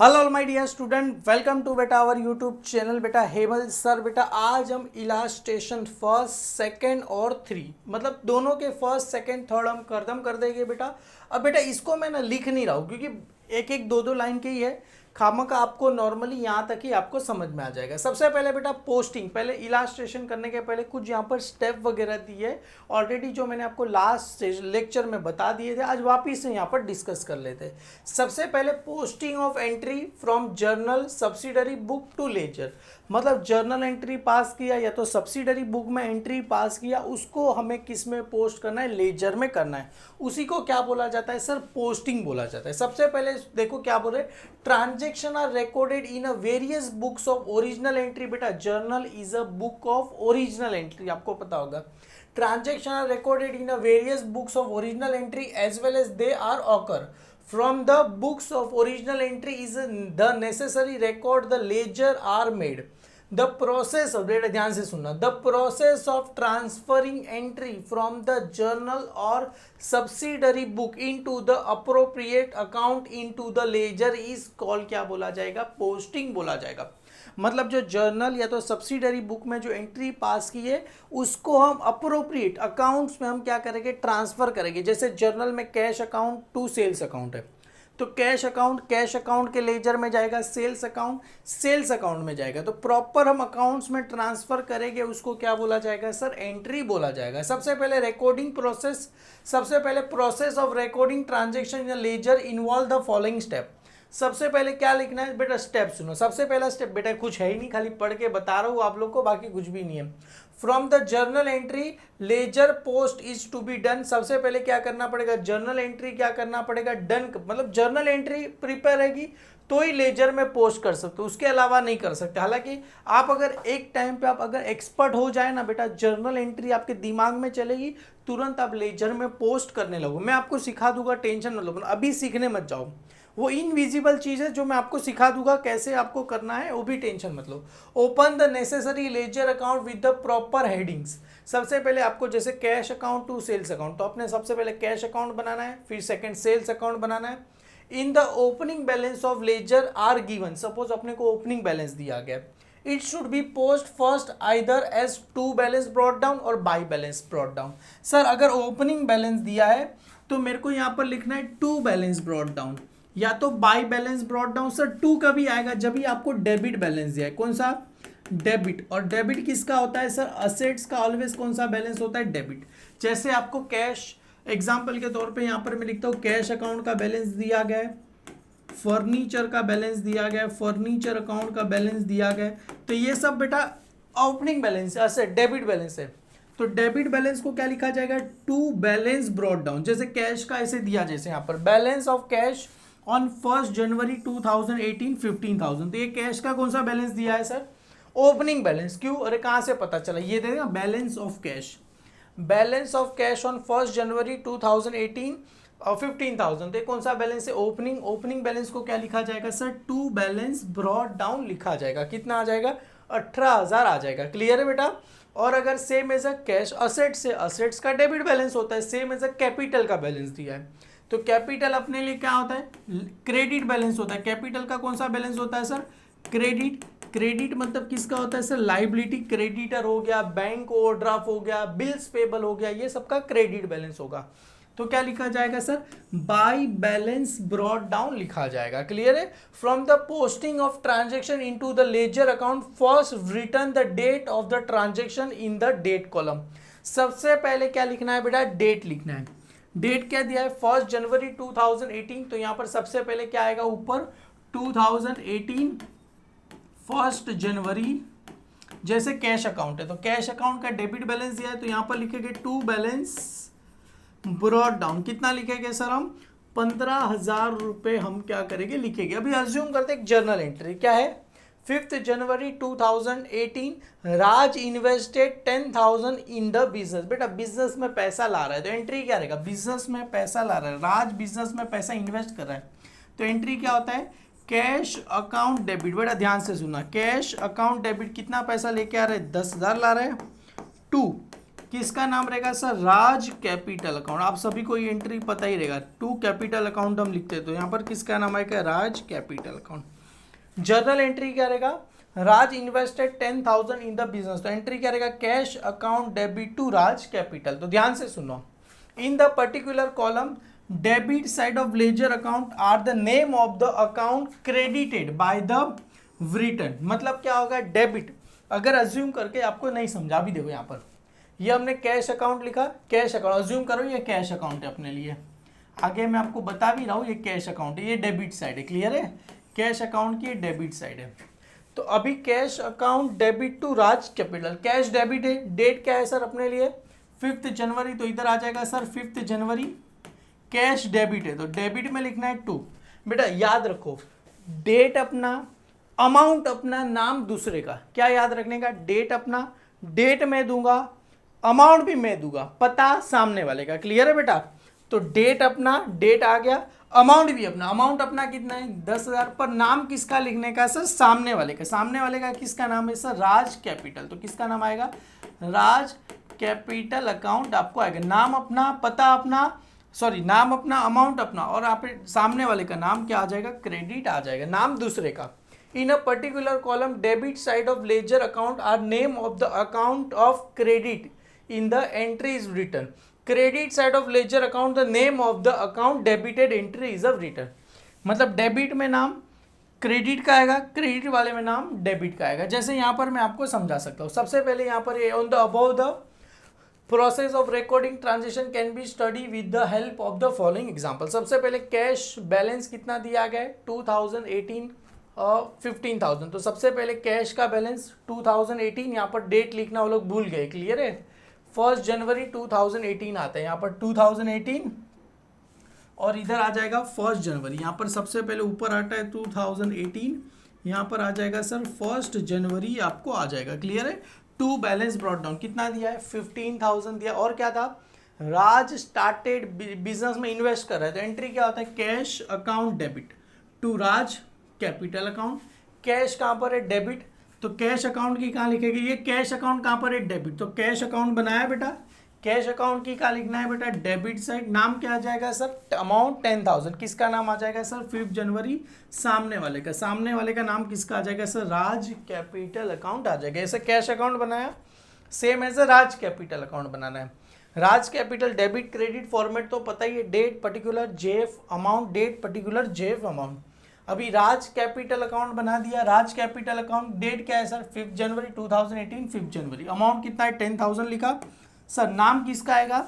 Hello my dear student, welcome to बेटा our YouTube channel बेटा Hemal sir. बेटा आज हम इलास्ट्रेशन फर्स्ट सेकंड और थ्री मतलब दोनों के फर्स्ट सेकंड थर्ड हम खत्म कर देंगे बेटा। अब बेटा इसको मैं ना लिख नहीं रहा हूँ क्योंकि एक एक दो दो लाइन के ही है, खामा का आपको नॉर्मली यहाँ तक ही आपको समझ में आ जाएगा। सबसे पहले बेटा पोस्टिंग, पहले इलास्ट्रेशन करने के पहले कुछ यहाँ पर स्टेप वगैरह दिए है ऑलरेडी, जो मैंने आपको लास्ट लेक्चर में बता दिए थे, आज वापिस से यहाँ पर डिस्कस कर लेते हैं। सबसे पहले posting of entry from journal subsidiary book to ledger, मतलब जर्नल एंट्री पास किया या तो सब्सिडरी बुक में एंट्री पास किया, उसको हमें किस में पोस्ट करना है, लेजर में करना है। उसी को क्या बोला जाता है सर, पोस्टिंग बोला जाता है। सबसे पहले देखो क्या बोले, transaction are recorded in a various books of original entry. बेटा journal is a book of original entry, आपको पता होगा। Transaction are recorded in a various books of original entry as well as they are occur from the books of original entry is the necessary record the ledger are made. The process of, ध्यान से सुनना, the process of transferring entry from the journal or subsidiary book into the appropriate account into the ledger is called, क्या बोला जाएगा, posting बोला जाएगा। मतलब जो जर्नल या तो सब्सिडरी बुक में जो एंट्री पास की है उसको हम अप्रोप्रिएट अकाउंट्स में हम क्या करेंगे, ट्रांसफर करेंगे। जैसे जर्नल में cash account to sales account है, तो कैश अकाउंट के लेजर में जाएगा, सेल्स अकाउंट में जाएगा। तो प्रॉपर हम अकाउंट्स में ट्रांसफर करेंगे, उसको क्या बोला जाएगा सर, एंट्री बोला जाएगा। सबसे पहले रिकॉर्डिंग प्रोसेस, सबसे पहले process of recording transaction in ledger involve the following step. सबसे पहले क्या लिखना है बेटा, स्टेप सुनो। सबसे पहला स्टेप बेटा कुछ है ही नहीं, खाली पढ़ के बता रहा हूँ आप लोग को, बाकी कुछ भी नहीं है। From the journal entry ledger post is to be done. सबसे पहले क्या करना पड़ेगा, जर्नल एंट्री क्या करना पड़ेगा, डन, मतलब जर्नल एंट्री प्रिपेयर रहेगी तो ही लेजर में पोस्ट कर सकते हो, उसके अलावा नहीं कर सकते। हालांकि आप अगर एक टाइम पे आप अगर एक्सपर्ट हो जाए ना बेटा, जर्नल एंट्री आपके दिमाग में चलेगी, तुरंत आप लेजर में पोस्ट करने लगो। मैं आपको सिखा दूंगा, टेंशन मत लो, अभी सीखने मत जाओ। वो इनविजिबल चीज़ है जो मैं आपको सिखा दूंगा कैसे आपको करना है, वो भी टेंशन मत लो। Open the necessary ledger account with the proper headings. सबसे पहले आपको जैसे cash account to sales account, तो आपने सबसे पहले कैश अकाउंट बनाना है, फिर सेकंड सेल्स अकाउंट बनाना है। In the opening balance of ledger are given, suppose अपने को ओपनिंग बैलेंस दिया गया, it should be post first either as to balance brought down और by balance brought down. Sir अगर ओपनिंग बैलेंस दिया है तो मेरे को यहाँ पर लिखना है टू बैलेंस ब्रॉट डाउन या तो by balance brought down. Sir to कभी आएगा जब भी आपको डेबिट बैलेंस दिया है, कौन सा, डेबिट। और डेबिट किसका होता है सर, असेट्स का ऑलवेज कौन सा बैलेंस होता है, डेबिट। जैसे आपको कैश, एग्जांपल के तौर पे यहाँ पर मैं लिखता हूँ कैश अकाउंट का बैलेंस दिया गया है, फर्नीचर का बैलेंस दिया गया है, फर्नीचर अकाउंट का बैलेंस दिया गया है, तो ये सब बेटा ओपनिंग बैलेंस है, असेट डेबिट बैलेंस है। तो डेबिट बैलेंस को क्या लिखा जाएगा, टू बैलेंस ब्रॉट डाउन। जैसे कैश का ऐसे दिया, जैसे यहाँ पर बैलेंस ऑफ कैश ऑन 1 जनवरी 2018 15,000, तो ये कैश का कौन सा बैलेंस दिया है सर, ओपनिंग बैलेंस। क्यों, अरे कहाँ से पता चला, ये देगा balance of cash, balance of cash on 1 जनवरी 2018 और 15,000, तो कौन सा बैलेंस है, ओपनिंग। ओपनिंग बैलेंस को क्या लिखा जाएगा sir, to balance brought down लिखा जाएगा। कितना आ जाएगा, 18,000 आ जाएगा। क्लियर है बेटा। और अगर same as a cash asset से, असेट्स का डेबिट बैलेंस होता है, सेम एज अ कैपिटल का बैलेंस दिया है, तो कैपिटल अपने लिए क्या होता है, क्रेडिट बैलेंस होता है। कैपिटल का कौन सा बैलेंस होता है सर, क्रेडिट। क्रेडिट मतलब किसका होता है सर, लाइबिलिटी, क्रेडिटर हो गया, बैंक ओवरड्राफ्ट हो गया, बिल्स पेबल हो गया, ये सबका क्रेडिट बैलेंस होगा। तो क्या लिखा जाएगा sir, by balance brought down लिखा जाएगा। क्लियर है। From the posting of transaction into the ledger account first written the date of the transaction in the date column. सबसे पहले क्या लिखना है बेटा, डेट लिखना है। डेट क्या दिया है, 1 जनवरी 2018, तो यहां पर सबसे पहले क्या आएगा ऊपर, 2018 1 जनवरी। जैसे कैश अकाउंट है तो कैश अकाउंट का डेबिट बैलेंस दिया है, तो यहां पर लिखेंगे टू बैलेंस ब्रॉट डाउन। कितना लिखेंगे सर हम, 15,000 रुपए हम क्या करेंगे, लिखेंगे। अभी अज्यूम करते हैं जर्नल एंट्री क्या है, 5 जनवरी 2018 राज इन्वेस्टेड 10,000 इन द बिजनेस। बेटा बिजनेस में पैसा ला रहा है तो एंट्री क्या रहेगा, बिजनेस में पैसा ला रहा है, राज बिजनेस में पैसा इन्वेस्ट कर रहा है, तो एंट्री क्या होता है, कैश अकाउंट डेबिट। बेटा ध्यान से सुनना, कैश अकाउंट डेबिट कितना पैसा लेके आ रहा है, 10,000 ला रहा है, टू किसका नाम रहेगा सर, राज कैपिटल अकाउंट। आप सभी को ये एंट्री पता ही रहेगा, टू कैपिटल अकाउंट हम लिखते हैं, तो यहाँ पर किसका नाम आएगा, Raj capital account. Journal entry क्या रहेगा, Raj invested 10,000 in the business, तो एंट्री क्या रहेगा, cash account debit to Raj capital. तो ध्यान से सुनो, in the particular column debit side of ledger account are the name of the account credited by the written. मतलब क्या होगा, डेबिट अगर अज्यूम करके, आपको नहीं समझा भी देखो, यहाँ पर ये हमने कैश अकाउंट लिखा, कैश अकाउंट अज्यूम करो ये कैश अकाउंट है अपने लिए, आगे मैं आपको बता भी रहा हूँ ये कैश अकाउंट है, ये डेबिट साइड है, क्लियर है, कैश अकाउंट की डेबिट साइड है। तो अभी cash account debit to Raj capital, cash debit है, डेट क्या है सर अपने लिए 5 जनवरी, तो इधर आ जाएगा सर 5 जनवरी। कैश डेबिट है तो डेबिट में लिखना है 2। बेटा याद रखो, डेट अपना, अमाउंट अपना, नाम दूसरे का, क्या याद रखने का, डेट अपना, डेट मैं दूंगा, अमाउंट भी मैं दूंगा, पता सामने वाले का, क्लियर है बेटा। तो डेट अपना, डेट आ गया, अमाउंट भी अपना, अमाउंट अपना कितना है 10,000, पर नाम किसका लिखने का सर, सामने वाले का, सामने वाले का किसका नाम है सर, राज कैपिटल, तो किसका नाम आएगा, राज कैपिटल अकाउंट आपको आएगा, नाम अपना, पता अपना, सॉरी नाम अपना, अमाउंट अपना, और आप सामने वाले का नाम क्या आ जाएगा, क्रेडिट आ जाएगा, नाम दूसरे का। In a particular column debit side of ledger account are name of the account of credit in the entry is written, credit side of ledger account the name of the account debited entry is of written. मतलब debit में नाम credit का आएगा, credit वाले में नाम debit का आएगा। जैसे यहाँ पर मैं आपको समझा सकता हूँ, सबसे पहले यहाँ पर on the above the process of recording transaction can be study with the help of the following example. सबसे पहले कैश बैलेंस कितना दिया गया है 2018 और 15,000, तो सबसे पहले कैश का बैलेंस 2018, यहाँ पर डेट लिखना वो लोग भूल गए, क्लियर है, 1 जनवरी 2018 आता है, यहाँ पर 2018 और इधर आ जाएगा 1 जनवरी, यहाँ पर सबसे पहले ऊपर आता है 2018, यहाँ पर आ जाएगा सर 1 जनवरी आपको आ जाएगा, क्लियर है। टू बैलेंस ब्रॉट डाउन कितना दिया है 15,000 दिया, और क्या था, राज स्टार्टेड बिजनेस में इन्वेस्ट कर रहा है, तो एंट्री क्या होता है, cash account debit to Raj capital account. Cash कहाँ पर है, डेबिट, तो कैश अकाउंट की कहाँ लिखेगी, ये कैश अकाउंट कहाँ पर है, डेबिट, तो कैश अकाउंट बनाया बेटा, कैश अकाउंट की कहाँ लिखना है बेटा, डेबिट साइड, नाम क्या आ जाएगा सर, अमाउंट 10,000, किसका नाम आ जाएगा सर 5 जनवरी, सामने वाले का, सामने वाले का नाम किसका आ जाएगा सर, राज कैपिटल अकाउंट आ जाएगा। ऐसे कैश अकाउंट बनाया, same as Raj capital account बनाना है। Raj capital debit credit format तो पता ही है, date particular JF amount, date particular JF amount. अभी राज कैपिटल अकाउंट बना दिया, राज कैपिटल अकाउंट, डेट क्या है सर 5 जनवरी 2018, 5 जनवरी, अमाउंट कितना है 10,000 लिखा सर, नाम किसका आएगा,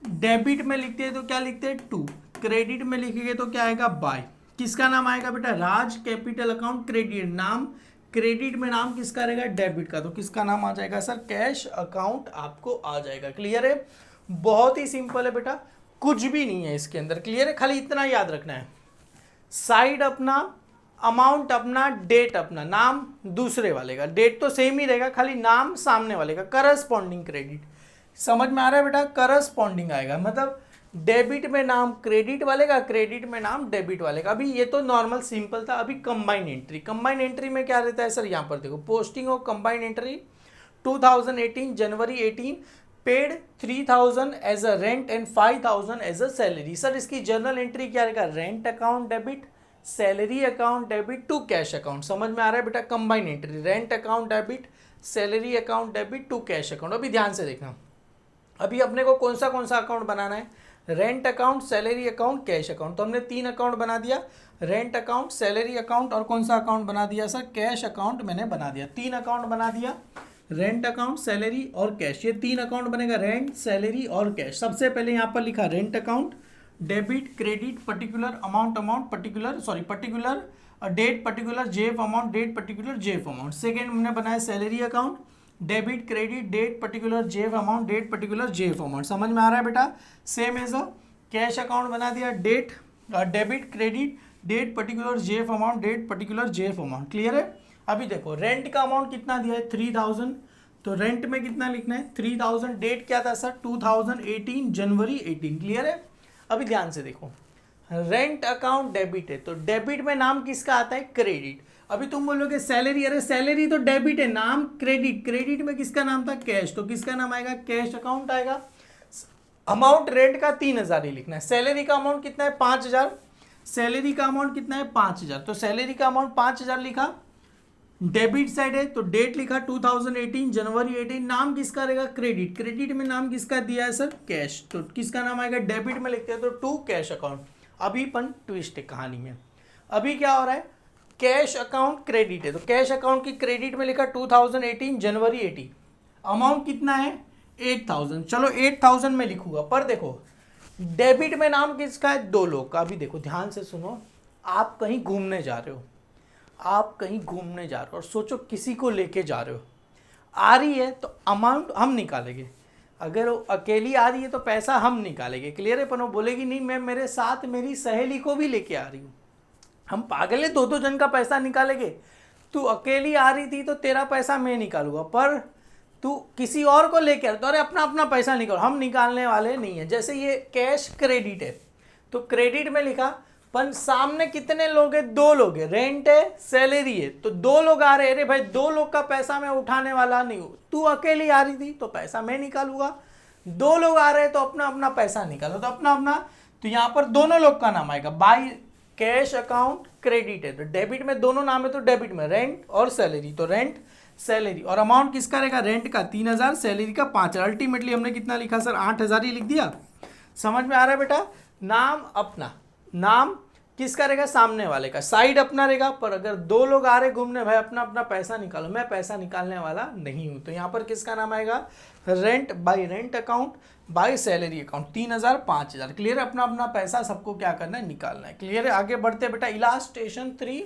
डेबिट में लिखते हैं तो क्या लिखते हैं 2, क्रेडिट में लिखेंगे तो क्या आएगा बाय, किसका नाम आएगा बेटा, राज कैपिटल अकाउंट क्रेडिट, नाम क्रेडिट में नाम किसका रहेगा, डेबिट का, तो किसका नाम आ जाएगा सर, कैश अकाउंट आपको आ जाएगा, क्लियर है। बहुत ही सिंपल है बेटा, कुछ भी नहीं है इसके अंदर, क्लियर है, खाली इतना याद रखना है, साइड अपना, अमाउंट अपना, डेट अपना, नाम दूसरे वाले का, डेट तो सेम ही रहेगा, खाली नाम सामने वाले का, करस्पॉन्डिंग क्रेडिट, समझ में आ रहा है बेटा, करस्पॉन्डिंग आएगा, मतलब डेबिट में नाम क्रेडिट वाले का, क्रेडिट में नाम डेबिट वाले का। अभी ये तो नॉर्मल सिंपल था, अभी कंबाइन एंट्री, कंबाइन एंट्री में क्या रहता है सर, यहाँ पर देखो, posting of combine entry 2018 January 18 paid 3,000 as a rent and 5,000 as a salary. Sir इसकी जर्नल एंट्री क्या रहेगा, rent account debit, salary account debit to cash account, समझ में आ रहा है बेटा, combine entry, rent account debit, salary account debit to cash account. अभी ध्यान से देखना, अभी अपने को कौन सा अकाउंट बनाना है, rent account, salary account, cash account, तो हमने 3 अकाउंट बना दिया, रेंट अकाउंट, सैलरी अकाउंट, और कौन सा अकाउंट बना दिया सर, कैश अकाउंट मैंने बना दिया, 3 अकाउंट बना दिया, रेंट अकाउंट, सैलरी और कैश, ये 3 अकाउंट बनेगा, रेंट, सैलरी और कैश। सबसे पहले यहाँ पर लिखा rent account, debit credit particular amount particular, sorry particular date particular JF amount, date particular JF amount. Second हमने बनाया salary account, debit credit date particular JF amount, date particular JF amount, समझ में आ रहा है बेटा। Same as a cash account बना दिया, date debit credit date particular JF amount, date particular JF amount, clear है। अभी देखो रेंट का अमाउंट कितना दिया है 3,000, तो रेंट में कितना लिखना है 3,000, डेट क्या था सर 2018 जनवरी 18, क्लियर है। अभी ध्यान से देखो, रेंट अकाउंट डेबिट है, तो डेबिट में नाम किसका आता है? क्रेडिट। अभी तुम बोलोगे सैलरी, अरे सैलरी तो डेबिट है, नाम क्रेडिट, क्रेडिट में किसका नाम था? कैश, तो किसका नाम आएगा? कैश अकाउंट आएगा। अमाउंट रेंट का 3,000 ही लिखना है। सैलरी का अमाउंट कितना है? 5,000। सैलरी का अमाउंट कितना है? 5,000, तो सैलरी का अमाउंट 5,000 लिखा। डेबिट साइड है तो डेट लिखा 2018 जनवरी 18, नाम किसका रहेगा? क्रेडिट, क्रेडिट में नाम किसका दिया है सर? कैश, तो किसका नाम आएगा? डेबिट में लिखते हैं तो टू कैश अकाउंट। अभी पन ट्विस्ट है कहानी में। अभी क्या हो रहा है? कैश अकाउंट क्रेडिट है, तो कैश अकाउंट की क्रेडिट में लिखा 2018 जनवरी 18, अमाउंट कितना है? 8,000। चलो 8,000 में लिखूंगा, पर देखो डेबिट में नाम किसका है? 2 लोग का। अभी देखो ध्यान से सुनो, आप कहीं घूमने जा रहे हो, आप कहीं घूमने जा रहे हो और सोचो किसी को लेके जा रहे हो, आ रही है तो अमाउंट हम निकालेंगे, अगर वो अकेली आ रही है तो पैसा हम निकालेंगे, क्लियर है? पर वो बोलेगी नहीं मैं मेरे साथ मेरी सहेली को भी लेके आ रही हूँ, हम पागल है 2-2 जन का पैसा निकालेंगे। तू अकेली आ रही थी तो तेरा पैसा मैं निकालूंगा, पर तू किसी और को लेके आ तो अरे अपना अपना पैसा निकालो, हम निकालने वाले नहीं है। जैसे ये कैश क्रेडिट है, तो क्रेडिट में लिखा, पर सामने कितने लोग हैं? 2 लोग हैं, रेंट है सैलरी है, तो 2 लोग आ रहे हैं। अरे भाई 2 लोग का पैसा मैं उठाने वाला नहीं हूँ, तू अकेली आ रही थी तो पैसा मैं निकालूंगा, 2 लोग आ रहे हैं तो अपना अपना पैसा निकालो, तो अपना अपना, तो यहाँ पर दोनों लोग का नाम आएगा। बाय कैश अकाउंट क्रेडिट है, तो डेबिट में दोनों नाम है, तो डेबिट में रेंट और सैलरी, तो रेंट सैलरी, और अमाउंट किसका रहेगा? रेंट का 3,000, सैलरी का 5,000। अल्टीमेटली हमने कितना लिखा सर? 8,000 ही लिख दिया। समझ में आ रहा है बेटा? नाम अपना, नाम किसका रहेगा? सामने वाले का, साइड अपना रहेगा, पर अगर 2 लोग आ रहे घूमने, भाई अपना अपना पैसा निकालो, मैं पैसा निकालने वाला नहीं हूं, तो यहाँ पर किसका नाम आएगा? Rent, bye rent account, by salary account, 3,000 5,000। Clear है? अपना अपना पैसा सबको क्या करना है? निकालना है। क्लियर है? आगे बढ़ते बेटा, इलास्ट्रेशन 3।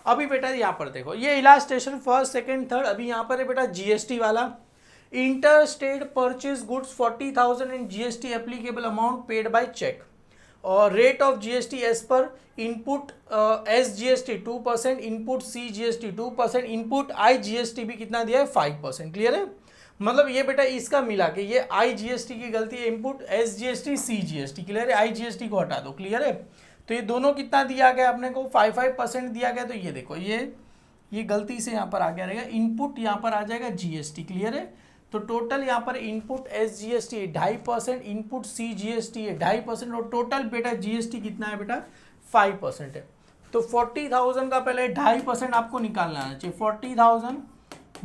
अभी बेटा यहाँ पर देखो, ये इलास्ट्रेशन फर्स्ट सेकेंड थर्ड, अभी यहाँ पर है बेटा जीएसटी वाला। Inter state purchase goods 40,000 in GST applicable amount paid by cheque, और rate of GST as per input S GST 2%, input C GST 2%, input I GST भी कितना दिया है? 5%। क्लियर है? मतलब ये बेटा इसका मिला के ये आई जीएसटी की गलती है, input S GST C GST. Clear है? आई जीएसटी को हटा दो। क्लियर है? तो ये दोनों कितना दिया गया अपने को? 5% दिया गया, तो ये देखो ये गलती से यहाँ पर आ गया रहेगा, इनपुट यहाँ पर आ जाएगा जीएसटी। क्लियर है? तो टोटल यहाँ पर input S GST 2.5%, input C GST 2.5%, और टोटल बेटा जीएसटी कितना है बेटा? 5% है। तो 40,000 का पहले 2.5% आपको निकालना आना चाहिए। 40,000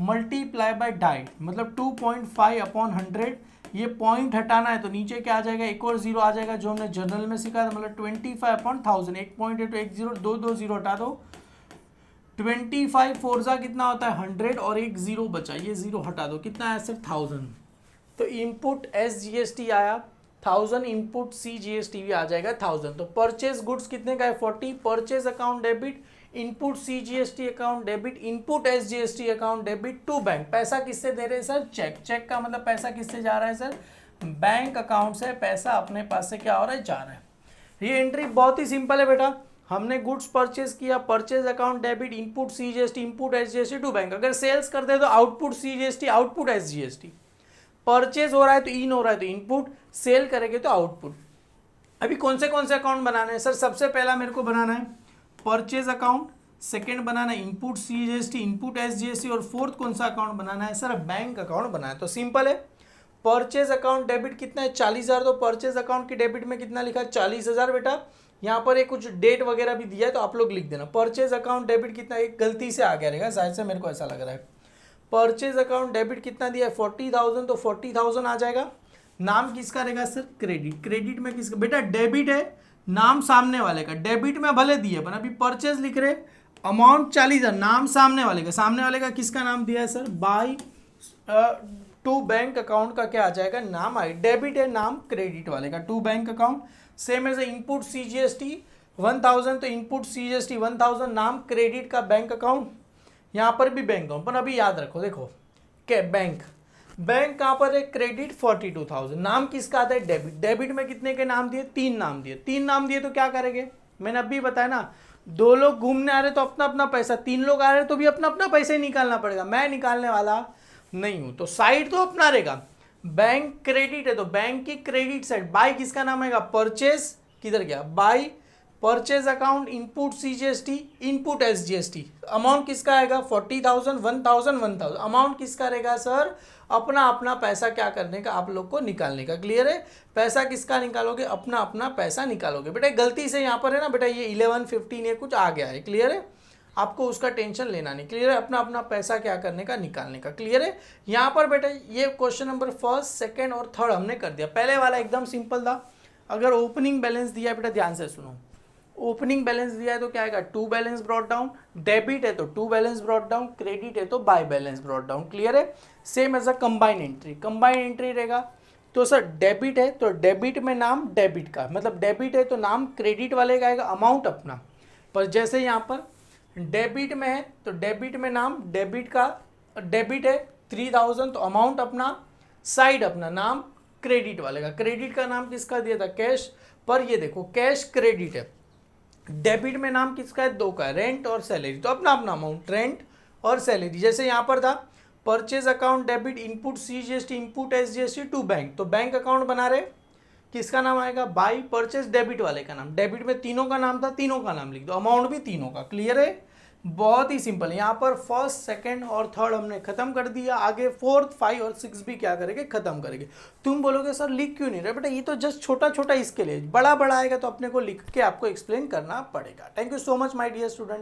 मल्टीप्लाई बाय 2.5 मतलब 2.5/100। ये पॉइंट हटाना है तो नीचे क्या आ जाएगा? एक और जीरो आ जाएगा, जो हमने जनरल में सीखा था, मतलब 25/1000। एक पॉइंट है तो एक जीरो, दो जीरो हटा दो। 25 फोर्जा कितना होता है? 100, और एक जीरो बचा, ये जीरो हटा दो, कितना आया सर? 1000। तो इनपुट एस जीएसटी आया 1000, इनपुट सी जीएसटी भी आ जाएगा 1000। तो परचेज गुड्स कितने का है? 40। Purchase account debit, input C GST account debit, input S GST account debit to bank. पैसा किससे दे रहे हैं सर? चेक। चेक का मतलब पैसा किससे जा रहा है सर? बैंक अकाउंट से पैसा अपने पास से क्या हो रहा है? जा रहा है। ये एंट्री बहुत ही सिंपल है बेटा, हमने गुड्स परचेज किया, purchase account debit, input C GST, input S GST to bank. अगर सेल्स करते हैं तो output C GST, output S GST. Purchase हो रहा है तो इन हो रहा है तो इनपुट, सेल करेंगे तो आउटपुट। अभी कौन से अकाउंट बनाने हैं सर? सबसे पहला मेरे को बनाना है परचेज अकाउंट, सेकंड बनाना है input C GST, input S GST, और फोर्थ कौन सा अकाउंट बनाना है सर? बैंक अकाउंट बनाना है। तो सिंपल है, परचेज अकाउंट डेबिट कितना है? 40,000। तो परचेज अकाउंट की डेबिट में कितना लिखा? 40,000 बेटा। यहाँ पर एक कुछ डेट वगैरह भी दिया है तो आप लोग लिख देना। परचेज अकाउंट डेबिट कितना? एक गलती से आ गया रहेगा, शायद से मेरे को ऐसा लग रहा है। परचेज अकाउंट डेबिट कितना दिया है? 40,000, तो 40,000 आ जाएगा। नाम किसका रहेगा सर? क्रेडिट। क्रेडिट में किसका? बेटा डेबिट है, नाम सामने वाले का। डेबिट में भले दिए पर अभी परचेज लिख रहे, अमाउंट 40,000, नाम सामने वाले का। सामने वाले का किसका नाम दिया है sir? By two bank account का क्या आ जाएगा? नाम आई। डेबिट है, नाम क्रेडिट वाले का, to bank account. Same as input C GST 1000, तो इनपुट सी जीएसटी 1000, नाम क्रेडिट का बैंक अकाउंट। यहाँ पर भी बैंक अकाउंट, पर अभी याद रखो, देखो क्या बैंक कहाँ पर है? क्रेडिट 42,000, नाम किसका आता है? डेबिट। डेबिट में कितने के नाम दिए? 3 नाम दिए। 3 नाम दिए तो क्या करेंगे? मैंने अभी बताया ना, 2 लोग घूमने आ रहे तो अपना अपना पैसा, 3 लोग आ रहे तो भी अपना अपना पैसा ही निकालना पड़ेगा, मैं निकालने वाला नहीं हूं। तो साइड तो अपना रहेगा, बैंक क्रेडिट है तो बैंक की क्रेडिट साइड। बाय किसका नाम आएगा? परचेज, किधर गया? By purchase account, input CGST, input SGST। Amount किसका आएगा 40,000, 1,000, 1,000। अमाउंट किसका रहेगा सर, अपना अपना पैसा क्या करने का, आप लोग को निकालने का। क्लियर है, पैसा किसका निकालोगे, अपना अपना पैसा निकालोगे। बेटा गलती से यहाँ पर है ना बेटा ये 11, 15 ये कुछ आ गया है। क्लियर है, आपको उसका टेंशन लेना नहीं। क्लियर है, अपना अपना पैसा क्या करने का, निकालने का। क्लियर है, यहाँ पर बेटा ये क्वेश्चन नंबर फर्स्ट, सेकेंड और थर्ड हमने कर दिया। पहले वाला एकदम सिंपल था। अगर ओपनिंग बैलेंस दिया है बेटा, ध्यान से सुनो, ओपनिंग बैलेंस दिया है तो क्या आएगा, to balance brought down. Debit है तो to balance brought down, credit है तो by balance brought down. Clear है, same as a combine entry. Combine entry रहेगा तो सर डेबिट है तो डेबिट में नाम डेबिट का, मतलब डेबिट है तो नाम क्रेडिट वाले का आएगा, अमाउंट अपना। पर जैसे यहाँ पर डेबिट में है तो डेबिट में नाम डेबिट का, डेबिट है 3,000 तो अमाउंट अपना, साइड अपना, नाम क्रेडिट वाले का। क्रेडिट का नाम किसका दिया था, कैश। पर ये देखो कैश क्रेडिट है, डेबिट में नाम किसका है, दो का, रेंट और सैलरी, तो अपना अपना अमाउंट, रेंट और सैलरी। जैसे यहाँ पर था purchase account debit, input CGST, input SGST to bank, तो बैंक अकाउंट बना रहे, किसका नाम आएगा, बाई परचेज डेबिट वाले का नाम। डेबिट में तीनों का नाम था, तीनों का नाम लिख दो, अमाउंट भी तीनों का। क्लियर है, बहुत ही सिंपल है। यहाँ पर फर्स्ट, सेकंड और थर्ड हमने खत्म कर दिया। आगे फोर्थ, 5 और 6 भी क्या करेंगे, खत्म करेंगे। तुम बोलोगे सर लिख क्यों नहीं रहे, बेटा ये तो जस्ट छोटा छोटा इसके लिए, बड़ा बड़ा आएगा तो अपने को लिख के आपको एक्सप्लेन करना पड़ेगा। Thank you so much my dear student.